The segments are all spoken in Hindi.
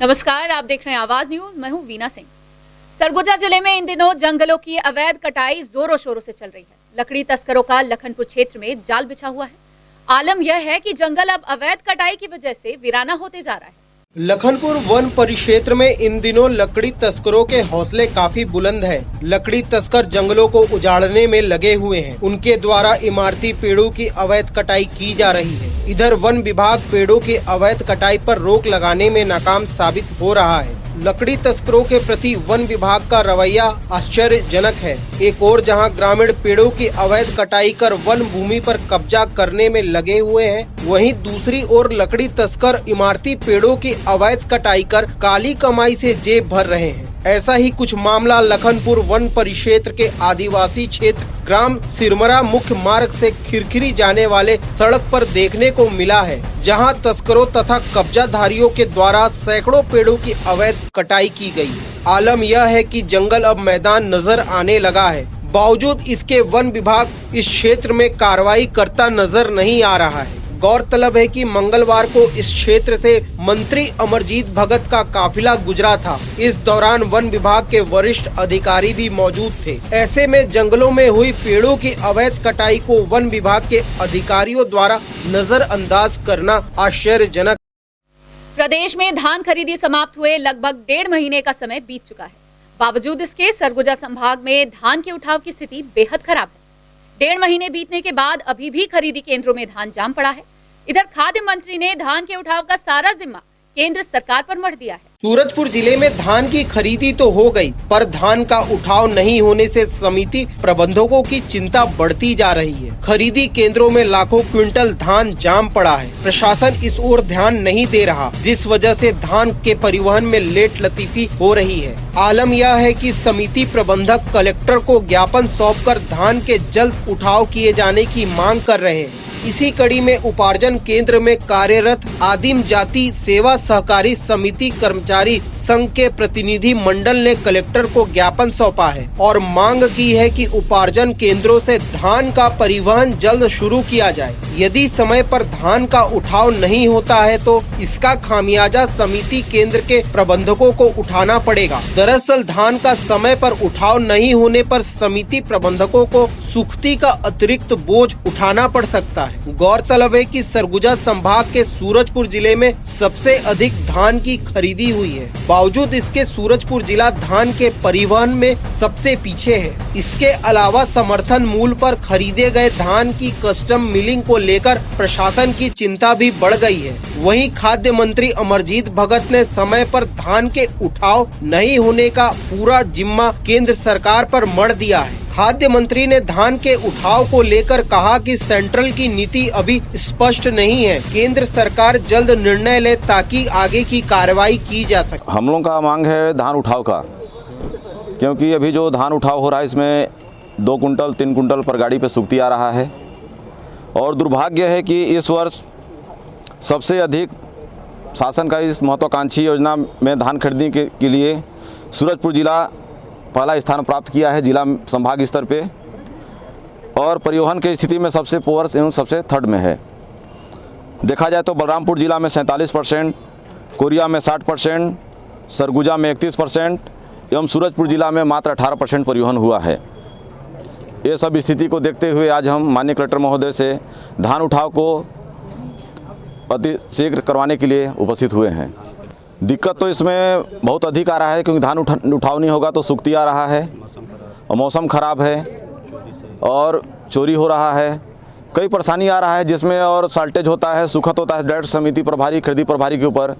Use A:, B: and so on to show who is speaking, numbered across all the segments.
A: नमस्कार, आप देख रहे हैं आवाज न्यूज। मैं हूं वीना सिंह। सरगुजा जिले में इन दिनों जंगलों की अवैध कटाई जोरों शोरों से चल रही है। लकड़ी तस्करों का लखनपुर क्षेत्र में जाल बिछा हुआ है। आलम यह है कि जंगल अब अवैध कटाई की वजह से वीराना होते जा रहा है।
B: लखनपुर वन परिक्षेत्र में इन दिनों लकड़ी तस्करों के हौसले काफी बुलंद है। लकड़ी तस्कर जंगलों को उजाड़ने में लगे हुए हैं। उनके द्वारा इमारती पेड़ों की अवैध कटाई की जा रही है। इधर वन विभाग पेड़ों की अवैध कटाई पर रोक लगाने में नाकाम साबित हो रहा है। लकड़ी तस्करों के प्रति वन विभाग का रवैया आश्चर्यजनक है। एक और जहां ग्रामीण पेड़ों की अवैध कटाई कर वन भूमि पर कब्जा करने में लगे हुए हैं, वहीं दूसरी ओर लकड़ी तस्कर इमारती पेड़ों की अवैध कटाई कर काली कमाई से जेब भर रहे हैं। ऐसा ही कुछ मामला लखनपुर वन परिक्षेत्र के आदिवासी क्षेत्र ग्राम सिरमरा मुख्य मार्ग से खिरखिरी जाने वाले सड़क पर देखने को मिला है, जहां तस्करों तथा कब्जाधारियों के द्वारा सैकड़ों पेड़ों की अवैध कटाई की गई। आलम यह है कि जंगल अब मैदान नजर आने लगा है। बावजूद इसके वन विभाग इस क्षेत्र में कार्रवाई करता नजर नहीं आ रहा है। गौरतलब है कि मंगलवार को इस क्षेत्र से मंत्री अमरजीत भगत का काफिला गुजरा था। इस दौरान वन विभाग के वरिष्ठ अधिकारी भी मौजूद थे। ऐसे में जंगलों में हुई पेड़ों की अवैध कटाई को वन विभाग के अधिकारियों द्वारा नजरअंदाज करना आश्चर्यजनक।
A: प्रदेश में धान खरीदी समाप्त हुए लगभग 1.5 महीने का समय बीत चुका है। बावजूद इसके सरगुजा संभाग में धान के उठाव की स्थिति बेहद खराब है। 1.5 महीने बीतने के बाद अभी भी खरीदी केंद्रों में धान जाम पड़ा है। इधर खाद्य मंत्री ने धान के उठाव का सारा जिम्मा केंद्र सरकार पर मढ़ दिया है।
B: सूरजपुर जिले में धान की खरीदी तो हो गई, पर धान का उठाव नहीं होने से समिति प्रबंधकों की चिंता बढ़ती जा रही है। खरीदी केंद्रों में लाखों क्विंटल धान जाम पड़ा है। प्रशासन इस ओर ध्यान नहीं दे रहा, जिस वजह से धान के परिवहन में लेट लतीफी हो रही है। आलम यह है कि समिति प्रबंधक कलेक्टर को ज्ञापन सौंपकर धान के जल्द उठाव किए जाने की मांग कर रहे हैं। इसी कड़ी में उपार्जन केंद्र में कार्यरत आदिम जाति सेवा सहकारी समिति कर्मचारी संघ के प्रतिनिधि मंडल ने कलेक्टर को ज्ञापन सौंपा है और मांग की है कि उपार्जन केंद्रों से धान का परिवहन जल्द शुरू किया जाए। यदि समय पर धान का उठाव नहीं होता है तो इसका खामियाजा समिति केंद्र के प्रबंधकों को उठाना पड़ेगा। दरअसल धान का समय पर उठाव नहीं होने पर समिति प्रबंधकों को सुख्ती का अतिरिक्त बोझ उठाना पड़ सकता है। गौरतलब है कि सरगुजा संभाग के सूरजपुर जिले में सबसे अधिक धान की खरीदी हुई है। बावजूद इसके सूरजपुर जिला धान के परिवहन में सबसे पीछे है। इसके अलावा समर्थन मूल्य पर खरीदे गए धान की कस्टम मिलिंग को लेकर प्रशासन की चिंता भी बढ़ गई है। वहीं खाद्य मंत्री अमरजीत भगत ने समय पर धान के उठाव नहीं होने का पूरा जिम्मा केंद्र सरकार पर मढ़ दिया है। खाद्य मंत्री ने धान के उठाव को लेकर कहा कि सेंट्रल की नीति अभी स्पष्ट नहीं है। केंद्र सरकार जल्द निर्णय ले ताकि आगे की कार्रवाई की जा सके।
C: हम लोगों का मांग है धान उठाव का, क्योंकि अभी जो धान उठाव हो रहा है इसमें 2 कुंटल 3 कुंटल पर गाड़ी पे सूखती आ रहा है। और दुर्भाग्य है कि इस वर्ष सबसे अधिक शासन का इस महत्वाकांक्षी योजना में धान खरीदने के लिए सूरजपुर जिला पहला स्थान प्राप्त किया है जिला संभाग स्तर पे, और परिवहन की स्थिति में सबसे पुअर एवं सबसे थर्ड में है। देखा जाए तो बलरामपुर जिला में 47%, कोरिया में 60%, सरगुजा में 31% एवं सूरजपुर जिला में मात्र 18% परिवहन हुआ है। ये सब स्थिति को देखते हुए आज हम माननीय कलेक्टर महोदय से धान उठाव को अति शीघ्र करवाने के लिए उपस्थित हुए हैं। दिक्कत तो इसमें बहुत अधिक आ रहा है, क्योंकि धान उठाव नहीं होगा तो सूखती आ रहा है, और मौसम खराब है और चोरी हो रहा है। कई परेशानी आ रहा है जिसमें और शार्टेज होता है, सुखत होता है। डायरेक्ट समिति प्रभारी खरीदी प्रभारी के ऊपर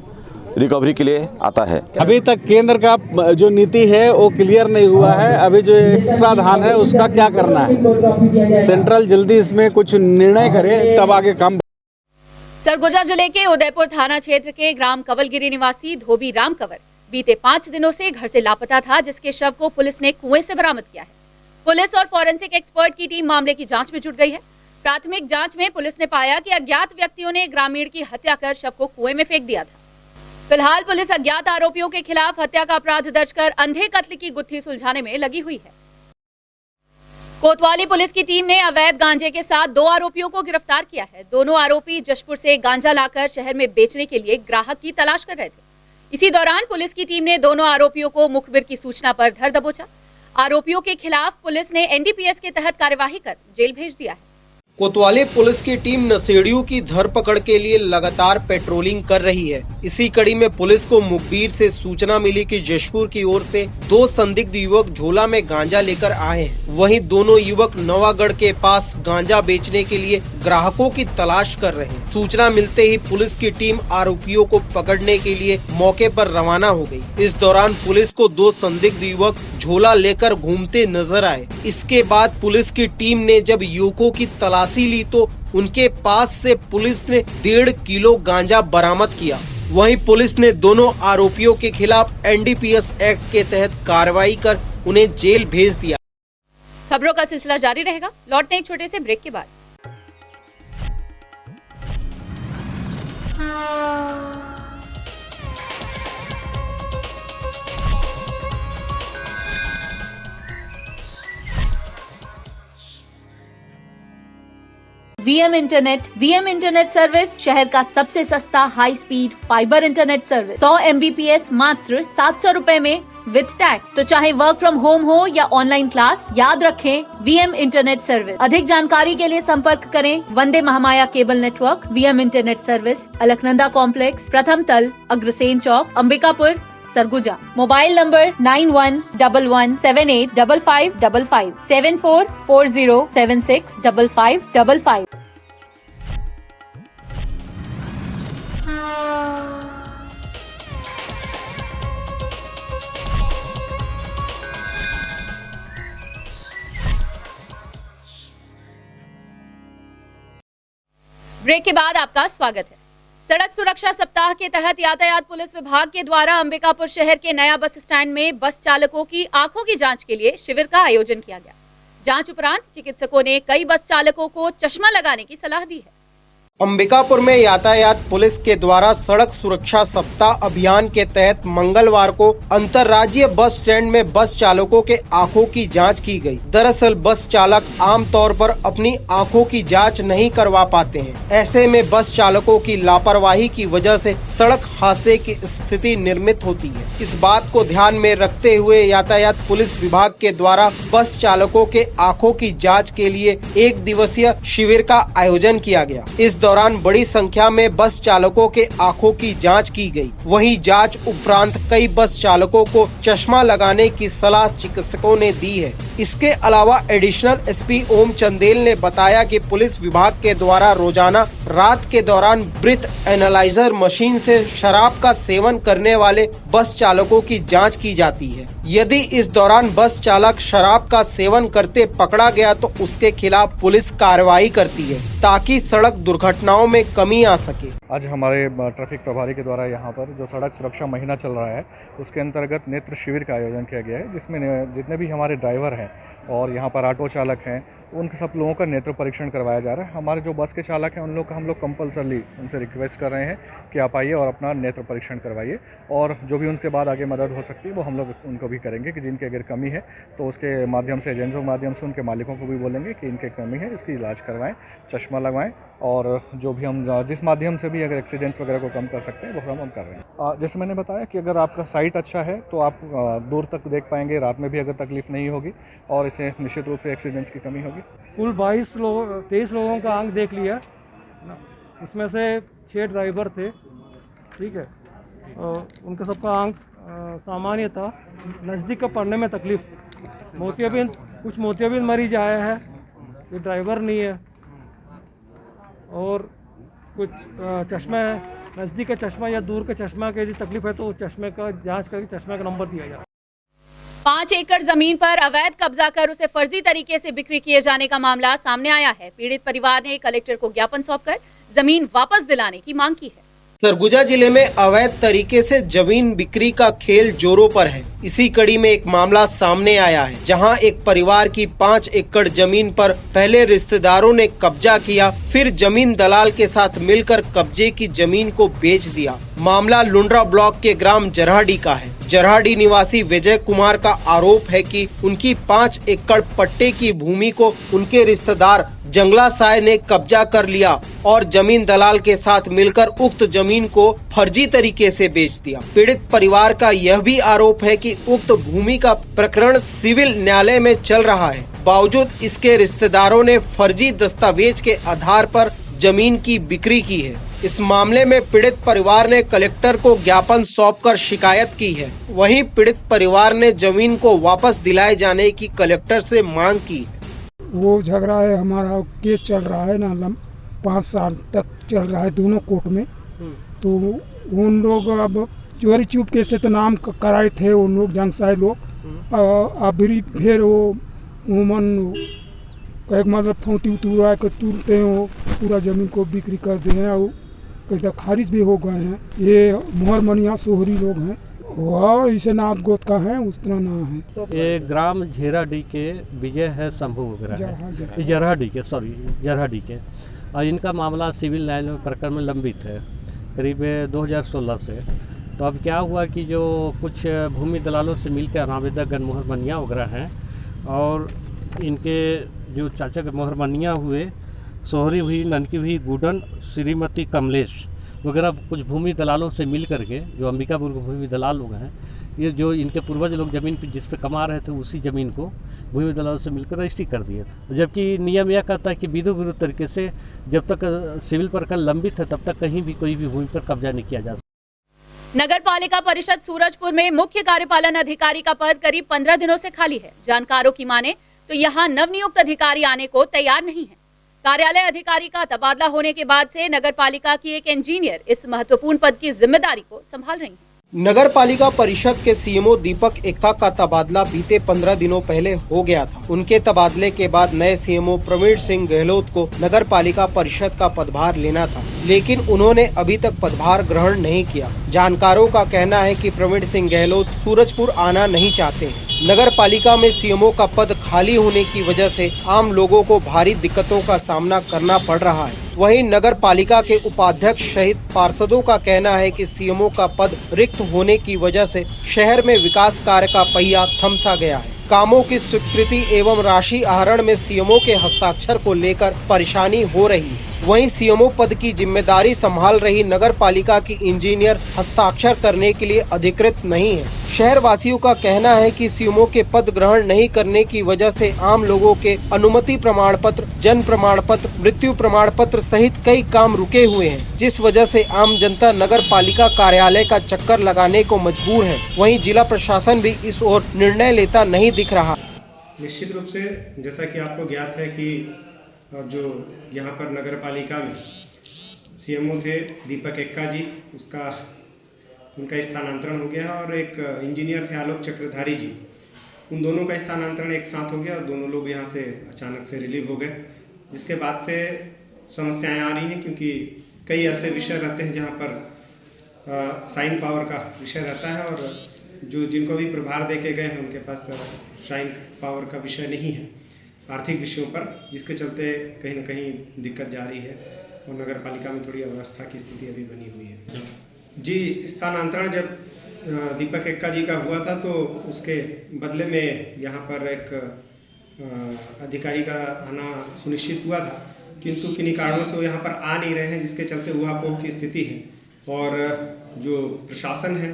C: रिकवरी के लिए आता है।
D: अभी तक केंद्र का जो नीति है वो क्लियर नहीं हुआ है। अभी जो एक्स्ट्रा धान है उसका क्या करना है, सेंट्रल जल्दी इसमें कुछ निर्णय करे तब आगे काम।
A: सरगुजा जिले के उदयपुर थाना क्षेत्र के ग्राम कवलगिरी निवासी धोबी राम कंवर बीते 5 दिनों से घर से लापता था, जिसके शव को पुलिस ने कुएं से बरामद किया है। पुलिस और फॉरेंसिक एक्सपर्ट की टीम मामले की जांच में जुट गई है। प्राथमिक जांच में पुलिस ने पाया कि अज्ञात व्यक्तियों ने ग्रामीण की हत्या कर शव को कुएं में फेंक दिया था। फिलहाल पुलिस अज्ञात आरोपियों के खिलाफ हत्या का अपराध दर्ज कर अंधे कत्ल की गुत्थी सुलझाने में लगी हुई है। कोतवाली पुलिस की टीम ने अवैध गांजे के साथ 2 आरोपियों को गिरफ्तार किया है। दोनों आरोपी जशपुर से गांजा लाकर शहर में बेचने के लिए ग्राहक की तलाश कर रहे थे। इसी दौरान पुलिस की टीम ने दोनों आरोपियों को मुखबिर की सूचना पर धर दबोचा। आरोपियों के खिलाफ पुलिस ने एनडीपीएस के तहत कार्यवाही कर जेल भेज दिया है।
B: कोतवाली पुलिस की टीम नशेड़ियों की धरपकड़ के लिए लगातार पेट्रोलिंग कर रही है। इसी कड़ी में पुलिस को मुखबिर से सूचना मिली कि जशपुर की ओर से 2 संदिग्ध युवक झोला में गांजा लेकर आए हैं। वहीं दोनों युवक नवागढ़ के पास गांजा बेचने के लिए ग्राहकों की तलाश कर रहे हैं। सूचना मिलते ही पुलिस की टीम आरोपियों को पकड़ने के लिए मौके पर रवाना हो गई। इस दौरान पुलिस को 2 संदिग्ध युवक झोला लेकर घूमते नजर आए। इसके बाद पुलिस की टीम ने जब युवकों की तलाशी ली तो उनके पास से पुलिस ने 1.5 किलो गांजा बरामद किया। वहीं पुलिस ने दोनों आरोपियों के खिलाफ एनडीपीएस एक्ट के तहत कार्रवाई कर उन्हें जेल भेज दिया।
A: खबरों का सिलसिला जारी रहेगा। लौटते हैं एक छोटे से ब्रेक के बाद। वीएम इंटरनेट सर्विस शहर का सबसे सस्ता high speed fibre internet service 100 MBPS मात्र 700 रुपए में विद टैग। तो चाहे वर्क फ्रॉम होम हो या ऑनलाइन क्लास, याद रखें वीएम इंटरनेट सर्विस। अधिक जानकारी के लिए संपर्क करें Vande Mahamaya cable network. VM internet service, Alaknanda complex, प्रथम तल, Agrasen Chowk, Ambikapur, Surguja. Mobile number 9111785555 7440765555। Break के बाद आपका स्वागत है। सड़क सुरक्षा सप्ताह के तहत यातायात पुलिस विभाग के द्वारा अंबिकापुर शहर के नया बस स्टैंड में बस चालकों की आंखों की जांच के लिए शिविर का आयोजन किया गया। जांच उपरांत चिकित्सकों ने कई बस चालकों को चश्मा लगाने की सलाह दी है।
B: अंबिकापुर में यातायात पुलिस के द्वारा सड़क सुरक्षा सप्ताह अभियान के तहत मंगलवार को अंतर्राज्यीय बस स्टैंड में बस चालकों के आंखों की जांच की गई। दरअसल बस चालक आमतौर पर अपनी आंखों की जांच नहीं करवा पाते हैं। ऐसे में बस चालकों की लापरवाही की वजह से सड़क हादसे की स्थिति निर्मित होती है। इस बात को ध्यान में रखते हुए यातायात पुलिस विभाग के द्वारा बस चालकों के आंखों की जाँच के लिए 1 दिवसीय शिविर का आयोजन किया गया। इस दौरान बड़ी संख्या में बस चालकों के आंखों की जांच की गई। वहीं जांच उपरांत कई बस चालकों को चश्मा लगाने की सलाह चिकित्सकों ने दी है। इसके अलावा एडिशनल एसपी ओम चंदेल ने बताया कि पुलिस विभाग के द्वारा रोजाना रात के दौरान ब्रीथ एनालाइजर मशीन से शराब का सेवन करने वाले बस चालकों की जांच की जाती है। यदि इस दौरान बस चालक शराब का सेवन करते पकड़ा गया तो उसके खिलाफ पुलिस कार्रवाई करती है ताकि सड़क दुर्घटनाओं में कमी आ सके।
E: आज हमारे ट्रैफिक प्रभारी के द्वारा यहाँ पर जो सड़क सुरक्षा महीना चल रहा है उसके अंतर्गत नेत्र शिविर का आयोजन किया गया है, जिसमें जितने भी हमारे ड्राइवर हैं और यहाँ पर ऑटो चालक हैं उन सब लोगों का नेत्र परीक्षण करवाया जा रहा है। हमारे जो बस के चालक हैं उन लोग का हम लोग कंपलसरली उनसे रिक्वेस्ट कर रहे हैं कि आप आइए और अपना नेत्र परीक्षण करवाइए, और जो भी उनके बाद आगे मदद हो सकती है वो हम लोग उनको भी करेंगे कि जिनकी अगर कमी है तो उसके माध्यम से एजेंट्स के माध्यम से उनके मालिकों को भी बोलेंगे कि इनके कमी है, इसकी इलाज करवाएं, चश्मा लगवाएं, और जो भी हम जिस माध्यम से भी अगर एक्सीडेंट्स वगैरह को कम कर सकते हैं वो हम कर रहे हैं। जैसे मैंने बताया कि अगर आपका साइट अच्छा है तो आप दूर तक देख पाएंगे, रात में भी अगर तकलीफ नहीं होगी, और इससे निश्चित रूप से एक्सीडेंट्स की कमी होगी।
F: कुल 23 लोगों का आंख देख लिया, इसमें से 6 ड्राइवर थे, ठीक है, उनका सबका आंख सामान्य था, नज़दीक का पढ़ने में तकलीफ थी। कुछ मोतियाबिंद मरीज आए हैं, ये ड्राइवर नहीं है, और कुछ चश्मे नज़दीक का चश्मा या दूर का चश्मा के यदि तकलीफ है तो चश्मे का जांच करके चश्मे का नंबर दिया जाए।
A: 5 एकड़ जमीन पर अवैध कब्जा कर उसे फर्जी तरीके से बिक्री किए जाने का मामला सामने आया है। पीड़ित परिवार ने कलेक्टर को ज्ञापन सौंपकर जमीन वापस दिलाने की मांग की है।
B: सरगुजा जिले में अवैध तरीके से जमीन बिक्री का खेल जोरों पर है। इसी कड़ी में एक मामला सामने आया है, जहां एक परिवार की 5 एकड़ जमीन पर पहले रिश्तेदारों ने कब्जा किया, फिर जमीन दलाल के साथ मिलकर कब्जे की जमीन को बेच दिया। मामला लुंड्रा ब्लॉक के ग्राम जरहाडी का है। जरहाडी निवासी विजय कुमार का आरोप है कि उनकी 5 एकड़ पट्टे की भूमि को उनके रिश्तेदार जंगला साय ने कब्जा कर लिया और जमीन दलाल के साथ मिलकर उक्त जमीन को फर्जी तरीके से बेच दिया। पीड़ित परिवार का यह भी आरोप है कि उक्त भूमि का प्रकरण सिविल न्यायालय में चल रहा है, बावजूद इसके रिश्तेदारों ने फर्जी दस्तावेज के आधार पर जमीन की बिक्री की है। इस मामले में पीड़ित परिवार ने कलेक्टर को ज्ञापन सौंपकर शिकायत की है। वहीं पीड़ित परिवार ने जमीन को वापस दिलाए जाने की कलेक्टर से मांग की है।
G: वो झगड़ा है, हमारा केस चल रहा है ना, 5 साल तक चल रहा है दोनों कोर्ट में। तो उन लोग अब चोरी चुपके से तो नाम कराए थे उन लोग जंगसाई लोग, अभी फिर वो उमन एक मतलब फौती उतरा के तुरते हैं, वो पूरा ज़मीन को बिक्री कर दिए हैं और कहीं खारिज भी हो गए हैं। ये मोहर मनिया सोहरी लोग हैं, वह इसे नाथ गोत का है, उस तरह ना है।
H: ये ग्राम झेराडी के विजय है शंभू वगैरह है, जरहाडी के और इनका मामला सिविल न्यायालय में प्रकरण में लंबित है करीब 2016 से। तो अब क्या हुआ कि जो कुछ भूमि दलालों से मिलकर आवेदक गण मोहर मनिया वगैरह हैं और इनके जो चाचा मोहर मनिया हुए, सोहरी हुई, ननकी हुई, गुडन, श्रीमती कमलेश वगैरह कुछ भूमि दलालों से मिल करके, जो अंबिकापुर के भूमि दलाल लोग हैं, ये जो इनके पूर्वज लोग जमीन पे जिस पे कमा रहे थे उसी ज़मीन को भूमि दलालों से मिलकर रजिस्ट्री कर दिए थे। जबकि नियम यह कहता है कि विधि विरुद्ध तरीके से जब तक सिविल प्रकरण लंबित है तब तक कहीं भी कोई भी भूमि पर कब्जा नहीं किया जा सकता।
A: नगर पालिका परिषद सूरजपुर में मुख्य कार्यपालन अधिकारी का पद करीब 15 दिनों से खाली है। जानकारों की माने तो यहाँ नवनियुक्त अधिकारी आने को तैयार नहीं है। कार्यालय अधिकारी का तबादला होने के बाद से नगर पालिका की एक इंजीनियर इस महत्वपूर्ण पद की जिम्मेदारी को संभाल रही है।
B: नगर पालिका परिषद के सीएमओ दीपक एक्का का तबादला बीते 15 दिनों पहले हो गया था। उनके तबादले के बाद नए सीएमओ प्रवीण सिंह गहलोत को नगर पालिका परिषद का पदभार लेना था, लेकिन उन्होंने अभी तक पदभार ग्रहण नहीं किया। जानकारों का कहना है कि प्रवीण सिंह गहलोत सूरजपुर आना नहीं चाहते हैं। नगर पालिका में सीएमओ का पद खाली होने की वजह से आम लोगों को भारी दिक्कतों का सामना करना पड़ रहा है। वहीं नगर पालिका के उपाध्यक्ष सहित पार्षदों का कहना है कि सीएमओ का पद रिक्त होने की वजह से शहर में विकास कार्य का पहिया थमसा गया है। कामों की स्वीकृति एवं राशि आहरण में सीएमओ के हस्ताक्षर को लेकर परेशानी हो रही है। वहीं सीएमओ पद की जिम्मेदारी संभाल रही नगर पालिका की इंजीनियर हस्ताक्षर करने के लिए अधिकृत नहीं है। शहर वासियों का कहना है कि सीएमओ के पद ग्रहण नहीं करने की वजह से आम लोगों के अनुमति प्रमाण पत्र, जन्म प्रमाण पत्र, मृत्यु प्रमाण पत्र सहित कई काम रुके हुए हैं, जिस वजह से आम जनता नगर पालिका कार्यालय का चक्कर लगाने को मजबूर है। वहीं जिला प्रशासन भी इस ओर निर्णय लेता नहीं दिख रहा।
I: निश्चित रूप से जैसा कि आपको ज्ञात है कि जो यहाँ पर नगर पालिका में सीएमओ थे दीपक एक्का जी, उनका स्थानांतरण हो गया और एक इंजीनियर थे आलोक चक्रधारी जी, उन दोनों का स्थानांतरण एक साथ हो गया और दोनों लोग यहाँ से अचानक से रिलीव हो गए, जिसके बाद से समस्याएं आ रही हैं क्योंकि कई ऐसे विषय रहते हैं जहाँ पर साइन पावर का विषय रहता है और जो जिनको भी प्रभार दे के गए हैं उनके पास साइन पावर का विषय नहीं है आर्थिक विषयों पर, जिसके चलते कहीं न कहीं दिक्कत जा रही है और नगर पालिका में थोड़ी अव्यवस्था की स्थिति अभी बनी हुई है। जी, स्थानांतरण जब दीपक एक्का जी का हुआ था तो उसके बदले में यहाँ पर एक अधिकारी का आना सुनिश्चित हुआ था, किंतु किन्हीं कारणों से वो यहाँ पर आ नहीं रहे हैं, जिसके चलते ऊहापोह की स्थिति है। और जो प्रशासन है,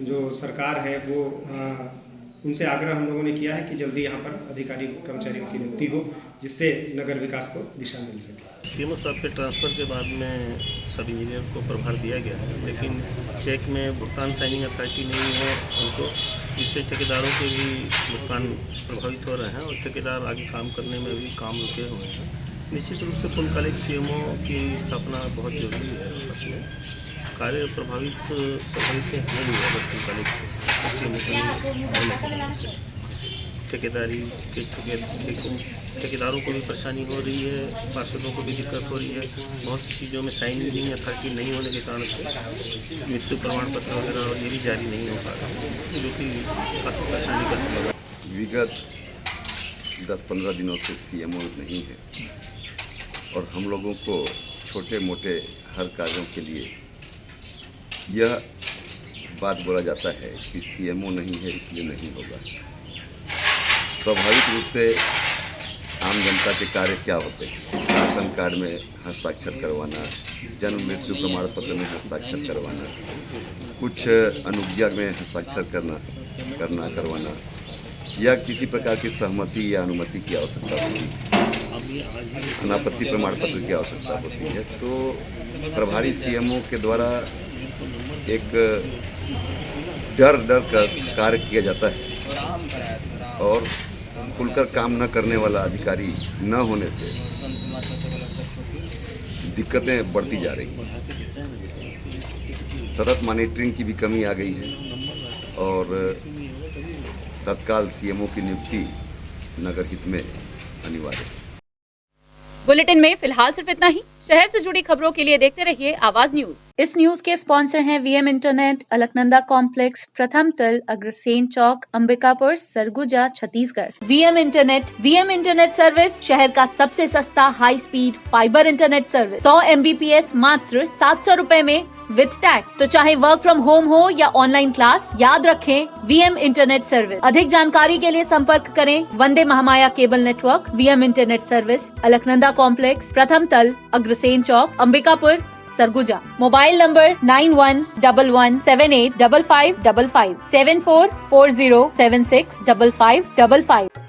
I: जो सरकार है, वो उनसे आग्रह हम लोगों ने किया है कि जल्दी यहाँ पर अधिकारी कर्मचारियों की नियुक्ति हो, जिससे नगर विकास को दिशा मिल सके।
J: सीएमओ साहब के ट्रांसफ़र के बाद में सब इंजीनियर को प्रभार दिया गया है, लेकिन चेक में भुगतान साइनिंग अथॉरिटी नहीं है उनको, जिससे ठेकेदारों के भी भुगतान प्रभावित हो रहे हैं और ठेकेदार आगे काम करने में भी काम रुके हुए हैं। निश्चित रूप से पुनकालिक सीएमओ की स्थापना बहुत जरूरी है। उसमें कार्य प्रभावित स्वाभाविक से नहीं हुआ, पुनकालिक ठेकेदारी के ठेकेदारों को भी परेशानी हो रही है, पार्षदों को भी दिक्कत हो रही है। बहुत सी चीज़ों में साइनिंग अथॉरिटी नहीं होने के कारण से मृत्यु प्रमाण पत्र वगैरह और ये भी जारी नहीं हो पा रहा है, जो कि काफ़ी परेशानी का सबब है।
K: विगत 10-15 दिनों से सीएमओ नहीं है और हम लोगों को छोटे मोटे हर कार्यों के लिए यह बात बोला जाता है कि सीएमओ नहीं है इसलिए नहीं होगा। स्वाभाविक रूप से आम जनता के कार्य क्या होते हैं। राशन कार्ड में हस्ताक्षर करवाना, जन्म मृत्यु प्रमाण पत्र में हस्ताक्षर करवाना, कुछ अनुज्ञा में हस्ताक्षर करवाना या किसी प्रकार की सहमति या अनुमति की आवश्यकता होती है, अनापत्ति प्रमाण पत्र की आवश्यकता होती है, तो प्रभारी सीएमओ के द्वारा एक डर कर कार्य किया जाता है और खुलकर काम न करने वाला अधिकारी न होने से दिक्कतें बढ़ती जा रही हैं। सतत मॉनिटरिंग की भी कमी आ गई है और तत्काल सीएमओ की नियुक्ति नगर हित में अनिवार्य है।
A: बुलेटिन में फिलहाल सिर्फ इतना ही। शहर से जुड़ी खबरों के लिए देखते रहिए आवाज न्यूज। इस न्यूज के स्पॉन्सर हैं वीएम इंटरनेट, अलकनंदा कॉम्प्लेक्स, प्रथम तल, Agrasen Chowk, Ambikapur, Surguja, Chhattisgarh. VM internet service शहर का सबसे सस्ता high speed fibre internet service. 100 MBPS मात्र 700 रुपए में विद टैग। तो चाहे वर्क फ्रॉम होम हो या ऑनलाइन क्लास, याद रखें वीएम इंटरनेट सर्विस। अधिक जानकारी के लिए संपर्क करें Vande Mahamaya cable network. VM internet service, Alaknanda complex, प्रथम तल, अग्रसेन चौक, अंबिकापुर, सरगुजा। Mobile number 9111785555 7440765555।